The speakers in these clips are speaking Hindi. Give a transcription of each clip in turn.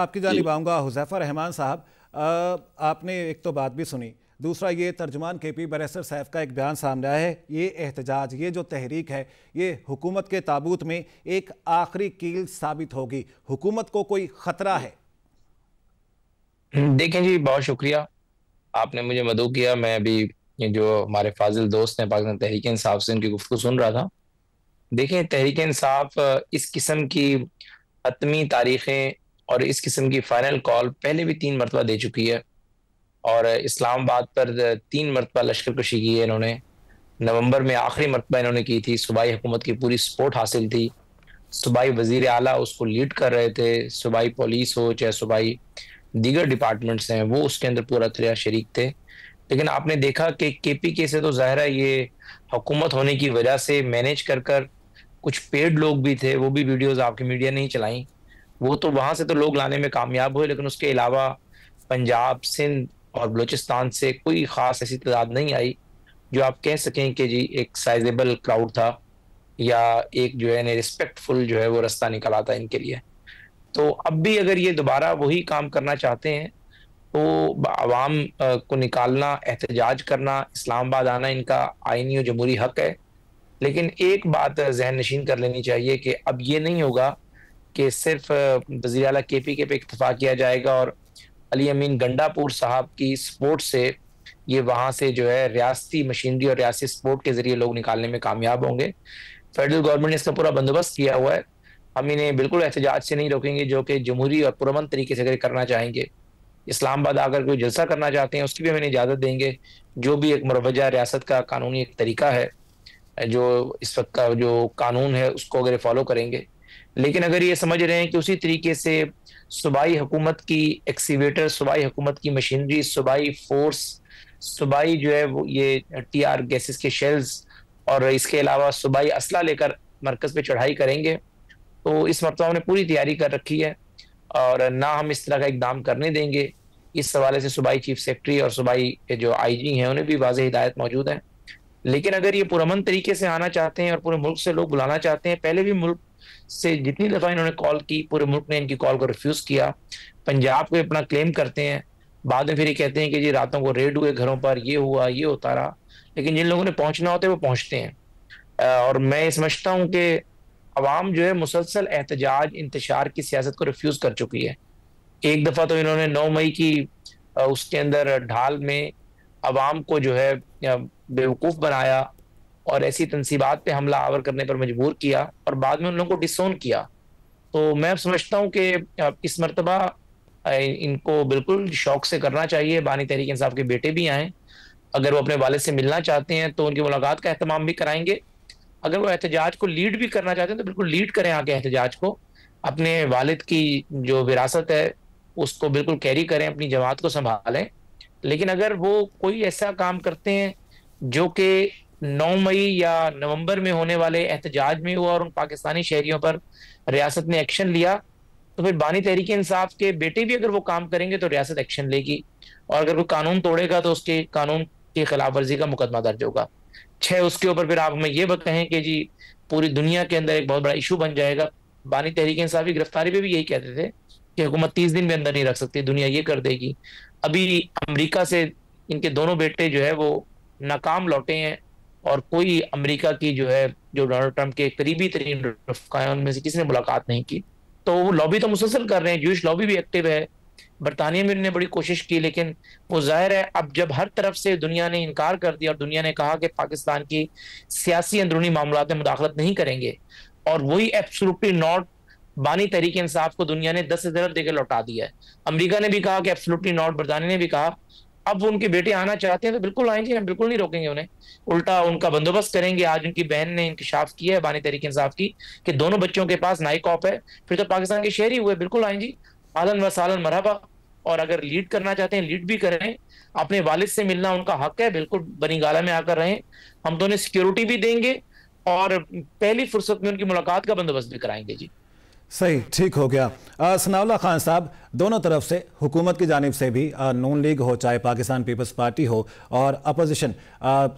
आपकी जानिब आऊँगा हुज़ैफ़ा रहमान साहब। आपने एक तो बात भी सुनी, दूसरा ये तर्जुमान केपी बैरिस्टर सैफ का एक बयान सामने आया है। ये एहतजाज, ये जो तहरीक है, ये हुकूमत के ताबूत में एक आखिरी कील साबित होगी। हुकूमत को कोई खतरा है? देखें जी, बहुत शुक्रिया, आपने मुझे मदऊ किया। मैं अभी ये जो हमारे फाजिल दोस्त हैं पाकिस्तान तहरीक इंसाफ से, उनकी गुफ्तगू सुन रहा था। देखें, तहरीक इंसाफ इस किस्म की हतमी तारीखें और इस किस्म की फाइनल कॉल पहले भी 3 मरतबा दे चुकी है। और इस्लामाबाद पर 3 मरतबा लश्कर कशी की है इन्होंने। नवंबर में आखिरी मरतबा इन्होंने की थी। सूबाई हुकूमत की पूरी सपोर्ट हासिल थी। सूबाई वजीर आला उसको लीड कर रहे थे। सूबाई पुलिस हो चाहे सूबाई दीगर डिपार्टमेंट्स हैं, वो उसके अंदर पूरा तरह शरीक थे। लेकिन आपने देखा कि केपीके से तो ज़ाहिर है ये हुकूमत होने की वजह से मैनेज कर कर कुछ पेड लोग भी थे, वो भी वीडियोस आपकी मीडिया ने ही चलाई। वो तो वहां से तो लोग लाने में कामयाब हुए, लेकिन उसके अलावा पंजाब, सिंध और बलूचिस्तान से कोई खास ऐसी तादाद नहीं आई जो आप कह सकें कि जी एक साइजेबल क्राउड था, या एक जो है रिस्पेक्टफुल जो है वो रास्ता निकला था इनके लिए। तो अब भी अगर ये दोबारा वही काम करना चाहते हैं तो आवाम को निकालना, एहतजाज करना, इस्लामाबाद आना इनका आईनी और जमहूरी हक है। लेकिन एक बात जहन नशीन कर लेनी चाहिए कि अब ये नहीं होगा कि सिर्फ वज़ीर आला केपीके पे इत्तफा किया जाएगा और अली अमीन गंडापुर साहब की सपोर्ट से ये वहां से जो है रियासती मशीनरी और रियासती सपोर्ट के जरिए लोग निकालने में कामयाब होंगे। फेडरल गवर्नमेंट ने इसका पूरा बंदोबस्त किया हुआ है। हम इन्हें बिल्कुल एहतजाज से नहीं रोकेंगे, जो कि जमहूरी और पुरअमन तरीके से अगर करना चाहेंगे, इस्लामाबाद आकर कोई जलसा करना चाहते हैं, उसकी भी हम इन्हें इजाज़त देंगे। जो भी एक मुरवजा रियासत का कानूनी एक तरीका है, जो इस वक्त का जो कानून है, उसको अगर फॉलो करेंगे। लेकिन अगर ये समझ रहे हैं कि उसी तरीके से सूबाई हुकूमत की एक्सीवेटर, सूबाई हुकूमत की मशीनरी, सूबाई फोर्स, सूबाई जो है वो ये टीआर गैसेस के शेल्स और इसके अलावा सूबाई असला लेकर मरकज पे चढ़ाई करेंगे, तो इस मरतबा हमने पूरी तैयारी कर रखी है और ना हम इस तरह का इकदाम करने देंगे। इस हवाले से सूबाई चीफ सेक्रेटरी और सूबाई जो आईजी हैं उन्हें भी वाज़ेह हिदायत मौजूद है। लेकिन अगर ये पुरअमन तरीके से आना चाहते हैं और पूरे मुल्क से लोग बुलाना चाहते हैं, पहले भी मुल्क से जितनी दफा इन्होंने कॉल की, पूरे मुल्क ने इनकी कॉल को रिफ्यूज किया। पंजाब को अपना क्लेम करते हैं, बाद में फिर ये कहते हैं कि जी रातों को रेड हुए घरों पर, ये हुआ, ये होता रहा। लेकिन जिन लोगों ने पहुंचना होता है वो पहुंचते हैं। और मैं समझता हूँ कि अवाम जो है मुसलसल एहतजाज, इंतशार की सियासत को रिफ्यूज कर चुकी है। एक दफा तो इन्होंने 9 मई की उसके अंदर ढाल में अवाम को जो है बेवकूफ बनाया और ऐसी तनसीबात पे हमला आवर करने पर मजबूर किया और बाद में उन लोगों को डिसोन किया। तो मैं समझता हूँ कि इस मरतबा इनको बिल्कुल शौक से करना चाहिए। बानी तहरीक इंसाफ के बेटे भी आए, अगर वो अपने वालिद से मिलना चाहते हैं तो उनकी मुलाकात का एहतमाम भी कराएंगे। अगर वो एहतजाज को लीड भी करना चाहते हैं तो बिल्कुल लीड करें आगे एहतजाज को। अपने वालिद की जो विरासत है उसको बिल्कुल कैरी करें, अपनी जमात को संभालें। लेकिन अगर वो कोई ऐसा काम करते हैं जो कि 9 मई या नवंबर में होने वाले एहतजाज में हुआ और उन पाकिस्तानी शहरियों पर रियासत ने एक्शन लिया, तो फिर बानी तहरीक इंसाफ के बेटे भी अगर वो काम करेंगे तो रियासत एक्शन लेगी। और अगर वो कानून तोड़ेगा तो उसके कानून की खिलाफ वर्जी का मुकदमा दर्ज होगा। उसके ऊपर फिर आप हमें ये कहें कि जी पूरी दुनिया के अंदर एक बहुत बड़ा इशू बन जाएगा। बानी तहरीक इंसाफ की गिरफ्तारी पे भी यही कहते थे कि हुकूमत 30 दिन में अंदर नहीं रख सकती, दुनिया ये कर देगी। अभी अमेरिका से इनके दोनों बेटे जो है वो नाकाम लौटे हैं और कोई अमेरिका की जो है, जो डोनाल्ड ट्रंप के करीबी तरीन रफ़्क़ा हैं, उनमें से किसी ने मुलाकात नहीं की। तो वो लॉबी तो मुसलसल कर रहे हैं, जूश लॉबी भी एक्टिव है। बरतानिया में उन्होंने बड़ी कोशिश की, लेकिन वो जाहिर है अब जब हर तरफ से दुनिया ने इनकार कर दिया और दुनिया ने कहा कि पाकिस्तान की सियासी अंदरूनी मामलात में मुदाखलत नहीं करेंगे, और वही एब्सोल्युटली नॉट बानी तहरीक इंसाफ को दुनिया ने 10 अरब देकर लौटा दिया है। अमेरिका ने भी कहा कि एब्सोल्युटली नॉट, बरतानिया ने भी कहा। अब वो उनके बेटे आना चाहते हैं तो बिल्कुल आएंगे, हम बिल्कुल नहीं रोकेंगे उन्हें, उल्टा उनका बंदोबस्त करेंगे। आज उनकी बहन ने इंकशाफ किया है बानी तहरीक इंसाफ की कि दोनों बच्चों के पास नाई कॉप है, फिर तो पाकिस्तान के शहरी हुए, बिल्कुल आएंगी, आलन व सालन मरहबा। और अगर लीड करना चाहते हैं लीड भी करें, अपने वालिद से मिलना उनका हक है, बिल्कुल बनी गाला में आकर रहें। हम तो उन्हें सिक्योरिटी भी देंगे और पहली फुर्सत में उनकी मुलाकात का बंदोबस्त भी कराएंगे जी। सही, ठीक हो गया। सनाउल्लाह खान साहब, दोनों तरफ से, हुकूमत की जानिब से भी, नून लीग हो चाहे पाकिस्तान पीपल्स पार्टी हो, और अपोजिशन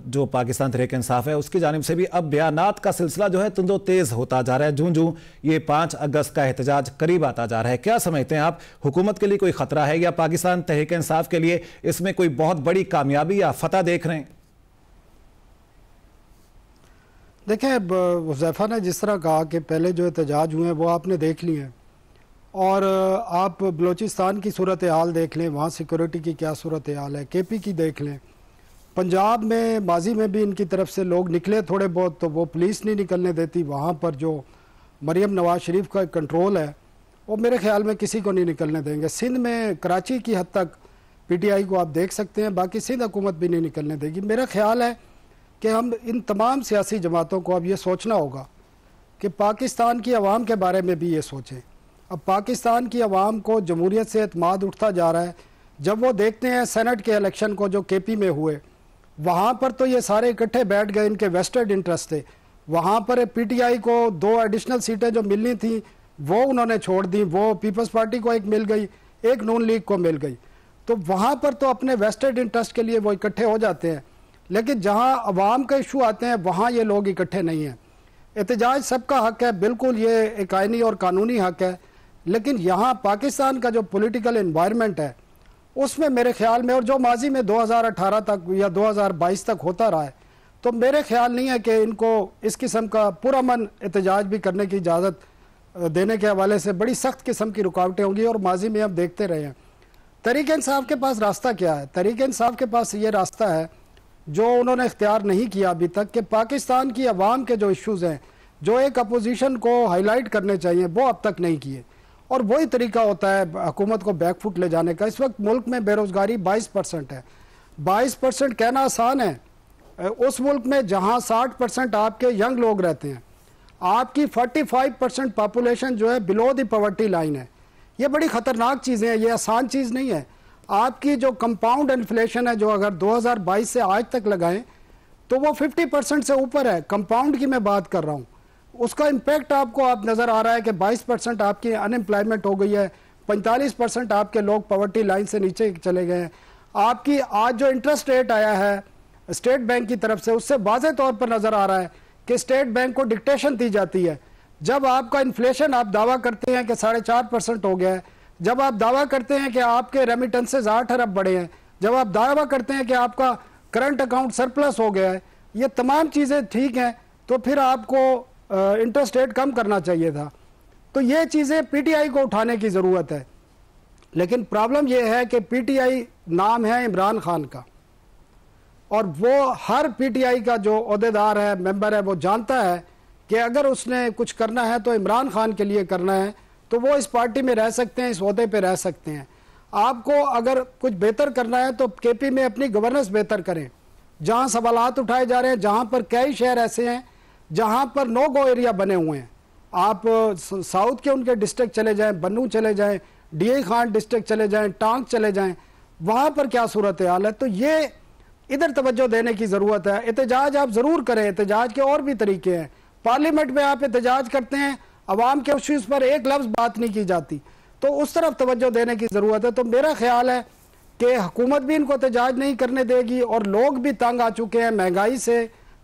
जो पाकिस्तान तहरीक इंसाफ है उसकी जानिब से भी, अब बयानात का सिलसिला जो है तुंदो तेज़ होता जा रहा है। जूं जूं ये 5 अगस्त का एहतजाज करीब आता जा रहा है, क्या समझते हैं आप, हुकूमत के लिए कोई खतरा है या पाकिस्तान तहरीक इंसाफ के लिए इसमें कोई बहुत बड़ी कामयाबी या फतह देख रहे हैं? देखें, हुज़ैफ़ा ने जिस तरह कहा कि पहले जो एहतजाज हुए हैं वो आपने देख लिए हैं, और आप बलूचिस्तान की सूरत हाल देख लें, वहाँ सिक्योरिटी की क्या सूरत हाल है, KP की देख लें। पंजाब में माजी में भी इनकी तरफ से लोग निकले थोड़े बहुत, तो वो पुलिस नहीं निकलने देती। वहाँ पर जो मरियम नवाज शरीफ का कंट्रोल है वो मेरे ख्याल में किसी को नहीं निकलने देंगे। सिंध में कराची की हद तक PTI को आप देख सकते हैं, बाकी सिंध हुकूमत भी नहीं निकलने देगी। मेरा ख्याल है कि हम इन तमाम सियासी जमातों को अब ये सोचना होगा कि पाकिस्तान की आवाम के बारे में भी ये सोचें। अब पाकिस्तान की आवाम को जमहूरियत से एतमाद उठता जा रहा है। जब वो देखते हैं सेनेट के इलेक्शन को जो KP में हुए, वहाँ पर तो ये सारे इकट्ठे बैठ गए, इनके वेस्टेड इंटरेस्ट थे। वहाँ पर PTI को 2 एडिशनल सीटें जो मिलनी थी वो उन्होंने छोड़ दी, वो पीपल्स पार्टी को एक मिल गई, एक नून लीग को मिल गई। तो वहाँ पर तो अपने वेस्टेड इंटरेस्ट के लिए वो इकट्ठे हो जाते हैं, लेकिन जहाँ अवाम का इशू आते हैं वहाँ ये लोग इकट्ठे नहीं हैं। एहतजाज सबका हक है, बिल्कुल ये एक आइनी और कानूनी हक है, लेकिन यहाँ पाकिस्तान का जो पॉलिटिकल एनवायरनमेंट है उसमें मेरे ख्याल में, और जो माजी में 2018 तक या 2022 तक होता रहा है, तो मेरे ख्याल नहीं है कि इनको इस किस्म का पुरअमन एहतजाज भी करने की इजाज़त देने के हवाले से बड़ी सख्त किस्म की रुकावटें होंगी। और माजी में हम देखते रहे हैं। तहरीक इंसाफ के पास रास्ता क्या है? तहरीक इंसाफ के पास ये रास्ता है जो उन्होंने इख्तियार नहीं किया अभी तक, कि पाकिस्तान की आवाम के जो इश्यूज़ हैं, जो एक अपोजिशन को हाईलाइट करने चाहिए, वो अब तक नहीं किए। और वही तरीका होता है हुकूमत को बैकफुट ले जाने का। इस वक्त मुल्क में बेरोज़गारी 22% है। 22% कहना आसान है। उस मुल्क में जहाँ 60% आपके यंग लोग रहते हैं, आपकी 45% पॉपुलेशन जो है बिलो द पॉवर्टी लाइन है। ये बड़ी ख़तरनाक चीज़ें हैं, ये आसान चीज़ नहीं है। आपकी जो कंपाउंड इन्फ्लेशन है, जो अगर 2022 से आज तक लगाएं तो वो 50% से ऊपर है। कंपाउंड की मैं बात कर रहा हूँ, उसका इम्पैक्ट आपको आप नज़र आ रहा है कि 22% आपकी अनएम्प्लॉयमेंट हो गई है, 45% आपके लोग पॉवर्टी लाइन से नीचे चले गए हैं। आपकी आज जो इंटरेस्ट रेट आया है स्टेट बैंक की तरफ से, उससे वाज़े तौर पर नज़र आ रहा है कि स्टेट बैंक को डिक्टेशन दी जाती है। जब आपका इन्फ्लेशन आप दावा करते हैं कि 4.5% हो गया है, जब आप दावा करते हैं कि आपके रेमिटेंसेज 8 अरब बढ़े हैं, जब आप दावा करते हैं कि आपका करंट अकाउंट सरप्लस हो गया है, ये तमाम चीज़ें ठीक हैं, तो फिर आपको इंटरेस्ट रेट कम करना चाहिए था। तो ये चीज़ें PTI को उठाने की ज़रूरत है। लेकिन प्रॉब्लम ये है कि PTI नाम है इमरान खान का, और वो हर PTI का जो ओहदेदार है, मेंबर है, वो जानता है कि अगर उसने कुछ करना है तो इमरान खान के लिए करना है, तो वो इस पार्टी में रह सकते हैं, इस ओहदे पे रह सकते हैं। आपको अगर कुछ बेहतर करना है तो KP में अपनी गवर्नेंस बेहतर करें। जहां सवालात उठाए जा रहे हैं, जहां पर कई शहर ऐसे हैं जहां पर नो गो एरिया बने हुए हैं, आप साउथ के उनके डिस्ट्रिक्ट चले जाएं, बन्नू चले जाएं, DA खान डिस्ट्रिक्ट चले जाएं, टांग चले जाएं, वहां पर क्या सूरत हाल है। तो ये इधर तवज्जो देने की ज़रूरत है। एहतजाज आप ज़रूर करें, एहतजाज के और भी तरीके हैं। पार्लियामेंट में आप एहतजाज करते हैं, अवाम के इश्यूज़ पर एक लफ्ज़ बात नहीं की जाती, तो उस तरफ तवज्जो देने की ज़रूरत है। तो मेरा ख्याल है कि हुकूमत भी इनको एहतजाज नहीं करने देगी, और लोग भी तंग आ चुके हैं महंगाई से,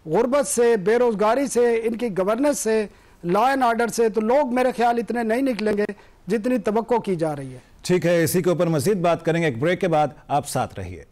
गुर्बत से, बेरोज़गारी से, इनकी गवर्नेंस से, लॉ एंड ऑर्डर से। तो लोग मेरे ख्याल इतने नहीं निकलेंगे जितनी तवक्को की जा रही है। ठीक है, इसी के ऊपर मज़ीद बात करेंगे एक ब्रेक के बाद। आप साथ रहिए।